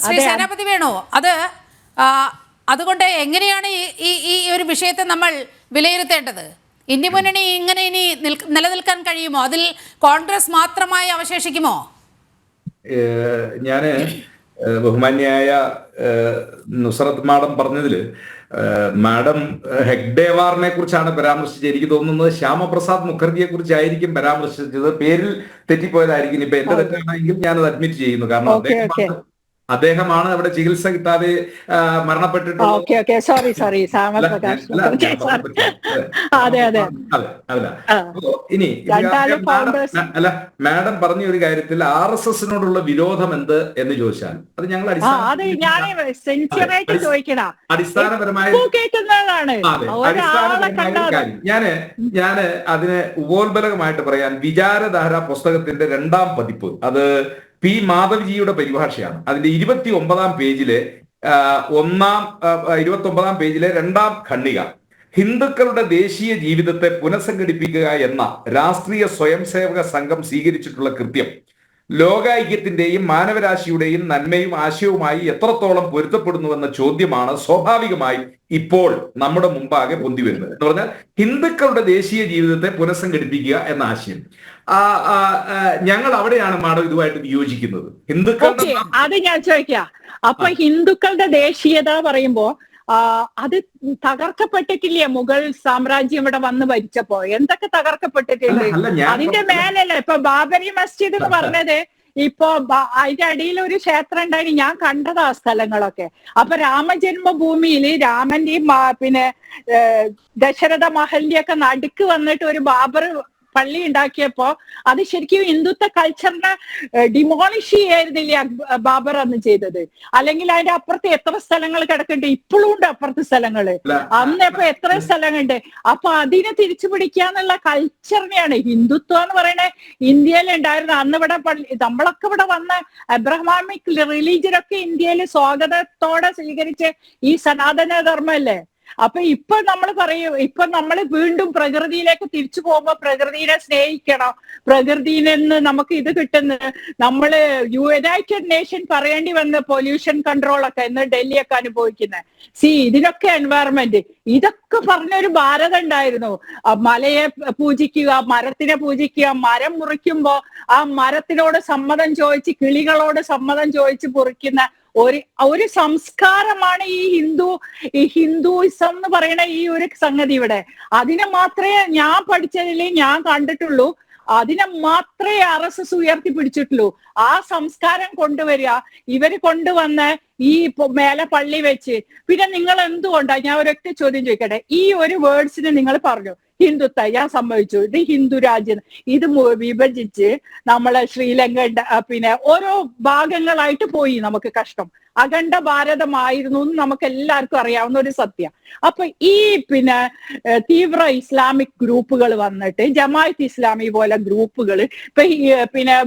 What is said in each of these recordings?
ശ്രീ സേനാപതി വേണു, അത് അതുകൊണ്ട് എങ്ങനെയാണ് ഈ ഒരു വിഷയത്തെ നമ്മൾ വിലയിരുത്തേണ്ടത്? ഇന്ത്യ മുന്നണി ഇങ്ങനെ ഇനി നിലനിൽക്കാൻ കഴിയുമോ? അതിൽ കോൺഗ്രസ് മാത്രമായി അവശേഷിക്കുമോ? ഞാന് ബഹുമാന്യായ നുസ്രത്ത് മാഡം പറഞ്ഞതിൽ മാഡം ഹെഗ്ഡേവാറിനെ കുറിച്ചാണ് പരാമർശിച്ചത്. എനിക്ക് തോന്നുന്നത് ശ്യാമപ്രസാദ് മുഖർജിയെ കുറിച്ചായിരിക്കും പരാമർശിച്ചത്. പേരിൽ തെറ്റിപ്പോയതായിരിക്കും. ഇപ്പൊ എന്റെ തെറ്റാണെങ്കിൽ ഞാനത് അഡ്മിറ്റ് ചെയ്യുന്നു. കാരണം അദ്ദേഹമാണ് അവിടെ ചികിത്സ കിട്ടാതെ മരണപ്പെട്ടിട്ടുള്ളത്. ഇനി അല്ല, മാഡം പറഞ്ഞ ഒരു കാര്യത്തിൽ RSSനോടുള്ള വിരോധം എന്ത് എന്ന് ചോദിച്ചാൽ അത് ഞങ്ങൾ അടിസ്ഥാനപരമായ കാര്യം ഞാന് അതിന് ഉപോത്ബലകമായിട്ട് പറയാൻ വിചാരധാര പുസ്തകത്തിന്റെ 2ാം പതിപ്പ്, അത് P. മാധവ്ജിയുടെ പരിഭാഷയാണ്. അതിന്റെ 29ാം പേജിലെ 2ാം ഖണ്ഡിക, ഹിന്ദുക്കളുടെ ദേശീയ ജീവിതത്തെ പുനഃസംഘടിപ്പിക്കുക എന്ന രാഷ്ട്രീയ സ്വയംസേവക സംഘം സ്വീകരിച്ചിട്ടുള്ള കൃത്യം ലോകാഐക്യത്തിന്റെയും മാനവരാശിയുടെയും നന്മയും ആശയവുമായി എത്രത്തോളം പൊരുത്തപ്പെടുന്നുവെന്ന ചോദ്യമാണ് സ്വാഭാവികമായി ഇപ്പോൾ നമ്മുടെ മുമ്പാകെ പൊന്തി വരുന്നത്. എന്ന് പറഞ്ഞാൽ ഹിന്ദുക്കളുടെ ദേശീയ ജീവിതത്തെ പുനഃസംഘടിപ്പിക്കുക എന്ന ആശയം ഞങ്ങൾ അവിടെയാണ് മാഡം ഇതുമായിട്ട് വിയോജിക്കുന്നത്. ഹിന്ദുക്കളുടെ അത് ഞാൻ ചോദിക്കാം. അപ്പൊ ഹിന്ദുക്കളുടെ ദേശീയത പറയുമ്പോ അത് തകർക്കപ്പെട്ടിട്ടില്ലേ? മുഗൾ സാമ്രാജ്യം ഇവിടെ വന്ന് ഭരിച്ചപ്പോ എന്തൊക്കെ തകർക്കപ്പെട്ടിട്ടുണ്ട്? അതിന്റെ മേലല്ലേ ഇപ്പൊ ബാബരി മസ്ജിദ് എന്ന് പറഞ്ഞത്. ഇപ്പൊ അതിന്റെ അടിയിൽ ഒരു ക്ഷേത്രം ഉണ്ടായി, ഞാൻ കണ്ടതാ സ്ഥലങ്ങളൊക്കെ. അപ്പൊ രാമജന്മഭൂമിയിൽ രാമന്റെയും പിന്നെ ദശരഥ മഹലിന്റെയൊക്കെ നടുക്ക് വന്നിട്ട് ഒരു ബാബർ പള്ളി ഉണ്ടാക്കിയപ്പോ അത് ശരിക്കും ഹിന്ദുത്വ കൾച്ചറിനെ ഡിമോളിഷ് ചെയ്യായിരുന്നില്ലേ ബാബർ അന്ന് ചെയ്തത്? അല്ലെങ്കിൽ അതിന്റെ അപ്പുറത്ത് എത്ര സ്ഥലങ്ങൾ കിടക്കുന്നുണ്ട്? ഇപ്പോഴും ഉണ്ട് അപ്പുറത്ത് സ്ഥലങ്ങള്. അന്ന് ഇപ്പൊ എത്ര സ്ഥലങ്ങളുണ്ട്? അപ്പൊ അതിനെ തിരിച്ചു പിടിക്കാന്നുള്ള കൾച്ചറിനെയാണ് ഹിന്ദുത്വം എന്ന് പറയുന്നത്. ഇന്ത്യയിൽ ഉണ്ടായിരുന്നു അന്ന്. ഇവിടെ നമ്മളൊക്കെ ഇവിടെ വന്ന അബ്രഹാമിക് റിലീജിയനൊക്കെ ഇന്ത്യയിൽ സ്വാഗതത്തോടെ സ്വീകരിച്ച് ഈ സനാതന ധർമ്മല്ലേ. അപ്പൊ ഇപ്പൊ നമ്മൾ പറയും, ഇപ്പൊ നമ്മൾ വീണ്ടും പ്രകൃതിയിലേക്ക് തിരിച്ചു പോകുമ്പോ പ്രകൃതിയെ സ്നേഹിക്കണം, പ്രകൃതിയിൽ നിന്ന് നമുക്ക് ഇത് കിട്ടുന്നത്. നമ്മള് യുണൈറ്റഡ് നേഷൻ പറയേണ്ടി വന്ന പൊല്യൂഷൻ കൺട്രോൾ ഒക്കെ ഇന്ന് ഡൽഹിയൊക്കെ അനുഭവിക്കുന്നത്. ഇതിനൊക്കെ എൻവയറമെന്റ് ഇതൊക്കെ പറഞ്ഞൊരു ഭാരതം ഉണ്ടായിരുന്നു. മലയെ പൂജിക്കുക, മരത്തിനെ പൂജിക്കുക, മരം മുറിക്കുമ്പോ ആ മരത്തിനോട് സമ്മതം ചോദിച്ച്, കിളികളോട് സമ്മതം ചോദിച്ച് മുറിക്കുന്ന ഒരു സംസ്കാരമാണ് ഈ ഹിന്ദുയിസം എന്ന് പറയുന്ന ഈ ഒരു സംഗതി ഇവിടെ. അതിനെ മാത്രമേ ഞാൻ പഠിച്ചതിൽ ഞാൻ കണ്ടിട്ടുള്ളൂ. അതിനെ മാത്രമേ RSS ഉയർത്തിപ്പിടിച്ചിട്ടുള്ളൂ. ആ സംസ്കാരം കൊണ്ടുവരിക. ഇവര് കൊണ്ടുവന്ന് ഈ മേലെ പള്ളി വെച്ച്. പിന്നെ നിങ്ങൾ എന്തുകൊണ്ടാ, ഞാൻ ഒരൊറ്റ ചോദ്യം ചോദിക്കട്ടെ, ഈ ഒരു വേർഡ്സിന് നിങ്ങൾ പറഞ്ഞു ഹിന്ദുത്വ, ഞാൻ സമ്മതിച്ചു, ഇത് ഹിന്ദു രാജ്യം, ഇത് വിഭജിച്ച് നമ്മളെ ശ്രീലങ്ക പിന്നെ ഓരോ ഭാഗങ്ങളായിട്ട് പോയി. നമുക്ക് കഷ്ടം. അഖണ്ഡ ഭാരതമായിരുന്നു എന്ന് നമുക്ക് എല്ലാവർക്കും അറിയാവുന്ന ഒരു സത്യം. അപ്പൊ ഈ പിന്നെ തീവ്ര ഇസ്ലാമിക് ഗ്രൂപ്പുകൾ വന്നിട്ട്, ജമാഅത്ത് ഇസ്ലാമി പോലെ ഗ്രൂപ്പുകൾ ഇപ്പൊ പിന്നെ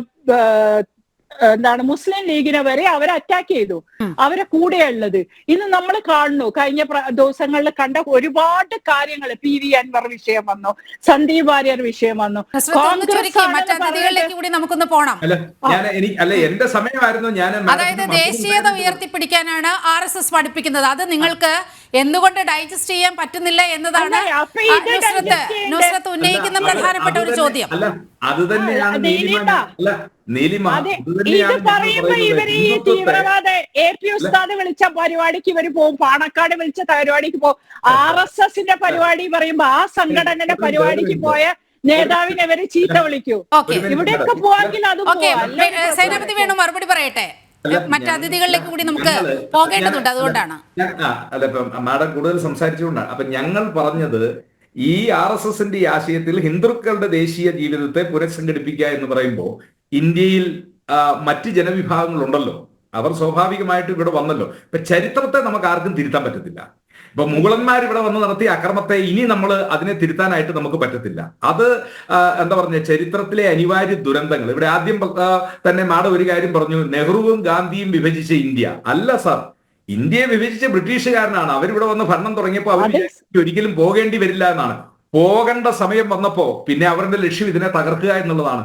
എന്താണ് മുസ്ലിം ലീഗിനെ വരെ അവരെ അറ്റാക്ക് ചെയ്തു. അവരെ കൂടെയുള്ളത് ഇന്ന് നമ്മൾ കാണുന്നു. കഴിഞ്ഞ ദിവസങ്ങളിൽ കണ്ട ഒരുപാട് കാര്യങ്ങൾ. PV അൻവർ വിഷയം വന്നു, സന്ദീപ് വാര്യർ വിഷയം വന്നു. നമുക്കൊന്ന് പോണം. എന്റെ സമയമായിരുന്നു. അതായത് ദേശീയത ഉയർത്തിപ്പിടിക്കാനാണ് RSS പഠിപ്പിക്കുന്നത്. അത് നിങ്ങൾക്ക് എന്തുകൊണ്ട് ഡൈജസ്റ്റ് ചെയ്യാൻ പറ്റുന്നില്ല എന്നതാണ് നുസ്രത്ത് ഉന്നയിക്കുന്ന പ്രധാനപ്പെട്ട ഒരു ചോദ്യം. അത് തന്നെയാണ് ഇത് പറയുമ്പോ ഇവര് ഈ തീവ്രവാദ AP ഉസ്താദ് വിളിച്ച പരിപാടിക്ക് ഇവര് പോകും, പാണക്കാട് വിളിച്ച പരിപാടിക്ക് പോകും. RSSന്റെ പരിപാടി പറയുമ്പോ ആ സംഘടനയുടെ പരിപാടിക്ക് പോയ നേതാവിനെ ഇവര് ചീത്ത വിളിക്കൂ. ഇവിടെയൊക്കെ പോവാങ്കിൽ അത് സേനാപതി വേണു മറുപടി പറയട്ടെ. മറ്റതിഥികളിലേക്ക് കൂടി നമുക്ക് പോകേണ്ടതുണ്ട്. അതുകൊണ്ടാണ് മാഡം കൂടുതൽ സംസാരിച്ചുകൊണ്ടാണ്. അപ്പൊ ഞങ്ങൾ പറഞ്ഞത് ഈ RSSന്റെ ഈ ആശയത്തിൽ ഹിന്ദുക്കളുടെ ദേശീയ ജീവിതത്തെ പുനഃസംഘടിപ്പിക്കുക എന്ന് പറയുമ്പോൾ ഇന്ത്യയിൽ മറ്റ് ജനവിഭാഗങ്ങളുണ്ടല്ലോ, അവർ സ്വാഭാവികമായിട്ട് ഇവിടെ വന്നല്ലോ. ഇപ്പൊ ചരിത്രത്തെ നമുക്ക് ആർക്കും തിരുത്താൻ പറ്റത്തില്ല. ഇപ്പൊ മുഗളന്മാർ ഇവിടെ വന്ന് നടത്തിയ അക്രമത്തെ ഇനി നമ്മൾ അതിനെ തിരുത്താനായിട്ട് നമുക്ക് പറ്റത്തില്ല. അത് എന്താ പറഞ്ഞ ചരിത്രത്തിലെ അനിവാര്യ ദുരന്തങ്ങൾ. ഇവിടെ ആദ്യം തന്നെ മാഡം ഒരു കാര്യം പറഞ്ഞു, നെഹ്റുവും ഗാന്ധിയും വിഭജിച്ച ഇന്ത്യ അല്ല സാർ. ഇന്ത്യയെ വിഭജിച്ച ബ്രിട്ടീഷുകാരനാണ്. അവരിവിടെ വന്ന് ഭരണം തുടങ്ങിയപ്പോൾ അവർ ഒരിക്കലും പോകേണ്ടി വരില്ല എന്നാണ്. പോകേണ്ട സമയം വന്നപ്പോ പിന്നെ അവരുടെ ലക്ഷ്യം ഇതിനെ തകർക്കുക എന്നുള്ളതാണ്.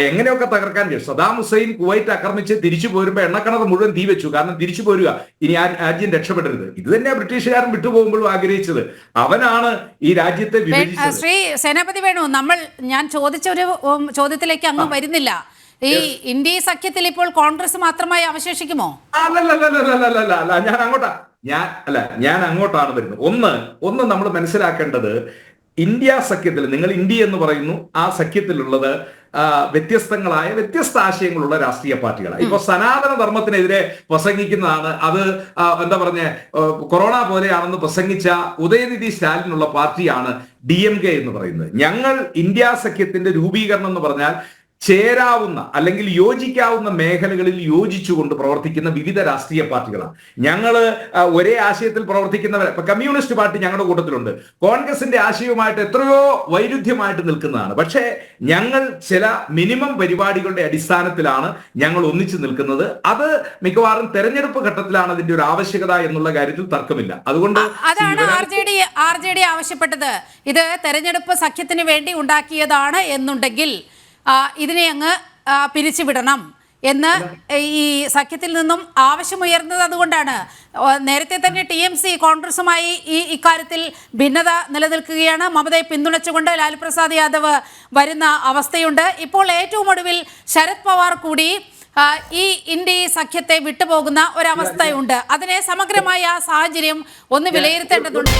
എങ്ങനെയൊക്കെ തകർക്കാൻ കഴിയും? സദാം ഹുസൈൻ കുവൈറ്റ് ആക്രമിച്ച് തിരിച്ചു പോരുമ്പോൾ എണ്ണക്കണത് മുഴുവൻ തീ വെച്ചു. കാരണം തിരിച്ചു പോരുക, ഇനി ആ രാജ്യം രക്ഷപ്പെടരുത്. ഇത് തന്നെയാണ് ബ്രിട്ടീഷുകാരൻ വിട്ടുപോകുമ്പോഴും ആഗ്രഹിച്ചത്. അവനാണ് ഈ രാജ്യത്തെ വിഭജിച്ചത്. ശ്രീ സേനാപതി വേണു, ഞാൻ ചോദിച്ച ഒരു ചോദ്യത്തിലേക്ക് അങ്ങ് വരുന്നില്ല. ഈ ഇന്ത്യ സഖ്യത്തിൽ ഇപ്പോൾ കോൺഗ്രസ് മാത്രമായി അവശേഷിക്കുമോ? അല്ല, ഞാൻ അങ്ങോട്ടാണ് വരുന്നത്. ഒന്ന് നമ്മൾ മനസ്സിലാക്കേണ്ടത്, ഇന്ത്യ സഖ്യത്തിൽ, നിങ്ങൾ ഇന്ത്യ എന്ന് പറയുന്നു, ആ സഖ്യത്തിലുള്ളത് വ്യത്യസ്തങ്ങളായ വ്യത്യസ്ത ആശയങ്ങളുള്ള രാഷ്ട്രീയ പാർട്ടികളാണ്. ഇപ്പൊ സനാതന ധർമ്മത്തിനെതിരെ പ്രസംഗിക്കുന്നതാണ്, അത് എന്താ പറഞ്ഞ കൊറോണ പോലെയാണെന്ന് പ്രസംഗിച്ച ഉദയനിധി സ്റ്റാലിനുള്ള പാർട്ടിയാണ് DMK എന്ന് പറയുന്നത്. ഞങ്ങൾ ഇന്ത്യ സഖ്യത്തിന്റെ രൂപീകരണം എന്ന് പറഞ്ഞാൽ ചേരാവുന്ന അല്ലെങ്കിൽ യോജിക്കാവുന്ന മേഖലകളിൽ യോജിച്ചുകൊണ്ട് പ്രവർത്തിക്കുന്ന വിവിധ രാഷ്ട്രീയ പാർട്ടികളാണ്. ഞങ്ങൾ ഒരേ ആശയത്തിൽ പ്രവർത്തിക്കുന്നവർ, ഇപ്പൊ കമ്മ്യൂണിസ്റ്റ് പാർട്ടി ഞങ്ങളുടെ കൂട്ടത്തിലുണ്ട്, കോൺഗ്രസിന്റെ ആശയവുമായിട്ട് എത്രയോ വൈരുദ്ധ്യമായിട്ട് നിൽക്കുന്നതാണ്. പക്ഷേ ഞങ്ങൾ ചില മിനിമം പരിപാടികളുടെ അടിസ്ഥാനത്തിലാണ് ഞങ്ങൾ ഒന്നിച്ചു നിൽക്കുന്നത്. അത് മിക്കവാറും തെരഞ്ഞെടുപ്പ് ഘട്ടത്തിലാണ് അതിന്റെ ഒരു ആവശ്യകത എന്നുള്ള കാര്യത്തിൽ തർക്കമില്ല. അതുകൊണ്ട് അതാണ് RJD ആവശ്യപ്പെട്ടത്. ഇത് തെരഞ്ഞെടുപ്പ് സഖ്യത്തിന് വേണ്ടി ഉണ്ടാക്കിയതാണ് എന്നുണ്ടെങ്കിൽ ഇതിനെ അങ്ങ് പിരിച്ചുവിടണം എന്ന് ഈ സഖ്യത്തിൽ നിന്നും ആവശ്യമുയർന്നത് അതുകൊണ്ടാണ്. നേരത്തെ തന്നെ TMC കോൺഗ്രസുമായി ഇക്കാര്യത്തിൽ ഭിന്നത നിലനിൽക്കുകയാണ്. മമതയെ പിന്തുണച്ചുകൊണ്ട് ലാലു പ്രസാദ് യാദവ് വരുന്ന അവസ്ഥയുണ്ട്. ഇപ്പോൾ ഏറ്റവും ഒടുവിൽ ശരത് പവാർ കൂടി ഈ ഇന്ത്യ സഖ്യത്തെ വിട്ടുപോകുന്ന ഒരവസ്ഥയുണ്ട്. അതിനെ സമഗ്രമായ ആ സാഹചര്യം ഒന്ന് വിലയിരുത്തേണ്ടതുണ്ട്.